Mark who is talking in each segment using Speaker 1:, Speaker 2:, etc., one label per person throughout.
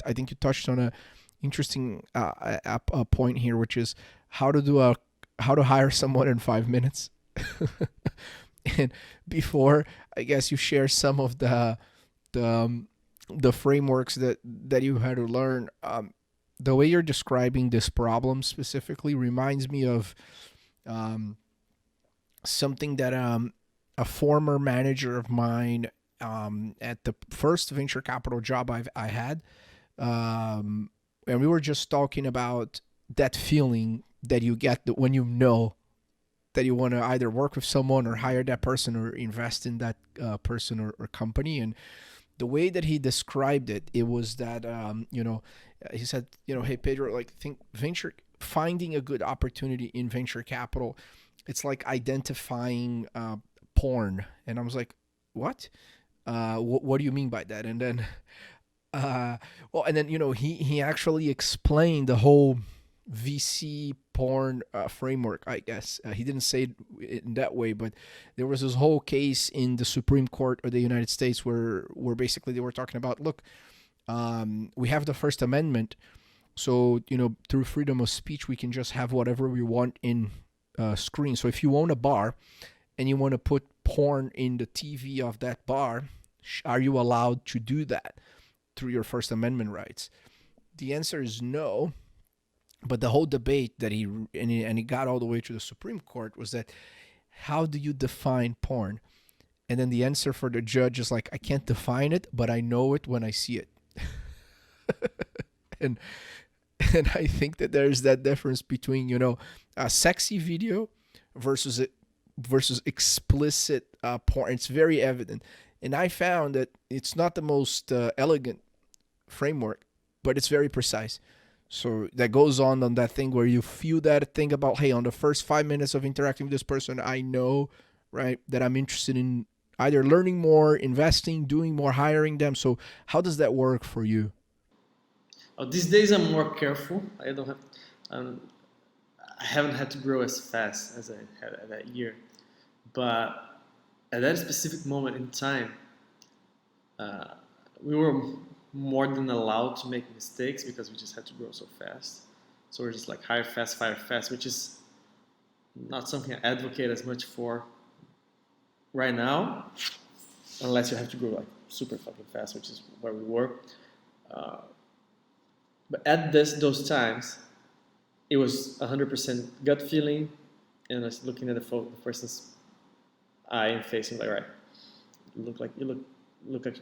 Speaker 1: I think you touched on a interesting a point here, which is how to hire someone in 5 minutes. And before, I guess you share some of the the frameworks that you had to learn. The way you're describing this problem specifically reminds me of um, something that a former manager of mine at the first venture capital job I had, um, and we were just talking about that feeling that you get that when you know that you want to either work with someone or hire that person or invest in that person or company. And the way that he described it, it was that he said, hey Pedro, like think venture finding a good opportunity in venture capital, it's like identifying porn. And I was like, what? What do you mean by that? And then, and then he actually explained the whole VC porn framework. I guess he didn't say it in that way, but there was this whole case in the Supreme Court of the United States where basically they were talking about, look, we have the First Amendment, so through freedom of speech we can just have whatever we want in screen. So if you own a bar and you want to put porn in the TV of that bar, are you allowed to do that through your First Amendment rights? The answer is no. But the whole debate that he got all the way to the Supreme Court was that, how do you define porn? And then the answer for the judge is like, I can't define it, but I know it when I see it. and and I think that there's that difference between a sexy video versus explicit porn. It's very evident, and I found that it's not the most elegant framework, but it's very precise. So that goes on that thing where you feel that thing about, hey, on the first 5 minutes of interacting with this person, I know, right, that I'm interested in either learning more, investing, doing more, hiring them. So how does that work for you?
Speaker 2: These days I'm more careful. I don't have, um, I haven't had to grow as fast as I had at that year. But at that specific moment in time, uh, we were more than allowed to make mistakes because we just had to grow so fast. So we're just like hire fast, fire fast, which is not something I advocate as much for right now, unless you have to grow like super fucking fast, which is where we were. Uh, but at those times, it was 100% gut feeling, and I was looking at the person's eye and face, and like, right, you look like you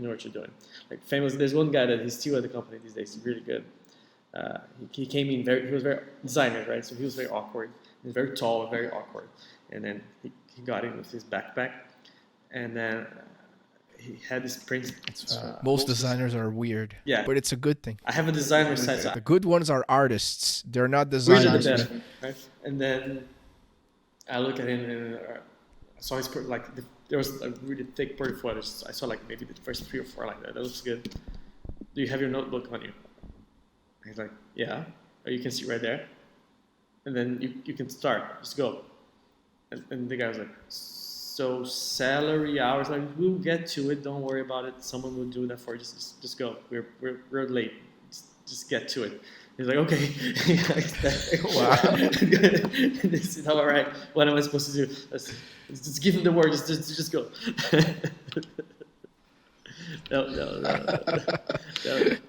Speaker 2: know what you're doing. Like famous, there's one guy that he's still at the company these days. He's really good. He came in he was very designer, right? So he was very awkward. He's very tall and very awkward. And then he got in with his backpack, and then he had this print.
Speaker 1: Most designers are weird,
Speaker 2: Yeah,
Speaker 1: but it's a good thing.
Speaker 2: I have a designer side. So
Speaker 1: The good ones are artists. They're not
Speaker 2: weird are the
Speaker 1: designers.
Speaker 2: better, right? And then I look at him and I saw his there was a really thick portfolio. I saw like maybe the first 3 or 4 like that. That looks good. Do you have your notebook on you? He's like, yeah. Or you can see right there. And then you can start. Just go. And the guy was like, so salary hours, like we'll get to it. Don't worry about it. Someone will do that for you. Just go. We're late. Just get to it. He's like, okay. Wow. This is all right. What am I supposed to do? Just give him the word. Just go. No.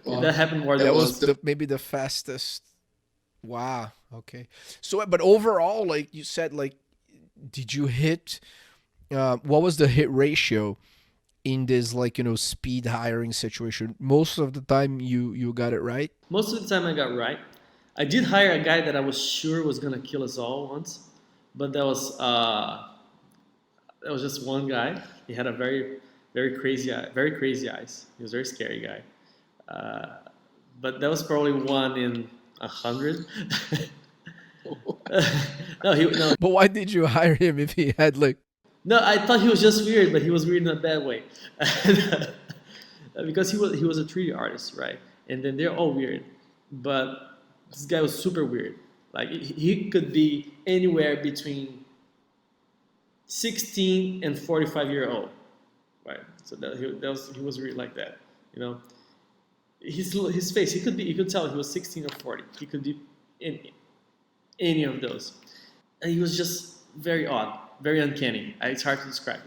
Speaker 2: Wow. That happened more than
Speaker 1: That
Speaker 2: once.
Speaker 1: was maybe the fastest. Wow. Okay. So, but overall, like you said, like, did you hit? What was the hit ratio in this, like, speed hiring situation? Most of the time, you got it right.
Speaker 2: Most of the time I got right. I did hire a guy that I was sure was gonna kill us all once, but that was just one guy. He had a very crazy eyes. He was a very scary guy. Uh, but that was probably 1 in 100. No.
Speaker 1: But why did you hire him if he had like?
Speaker 2: No, I thought he was just weird, but he was weird in a bad way. Because he was a 3D artist, right? And then they're all weird, but this guy was super weird. Like he could be anywhere between 16 and 45-year-old, right? So he was really like that, you know. his face. He could be. You could tell he was 16 or 40. He could be in any of those, and he was just very odd, very uncanny. It's hard to describe.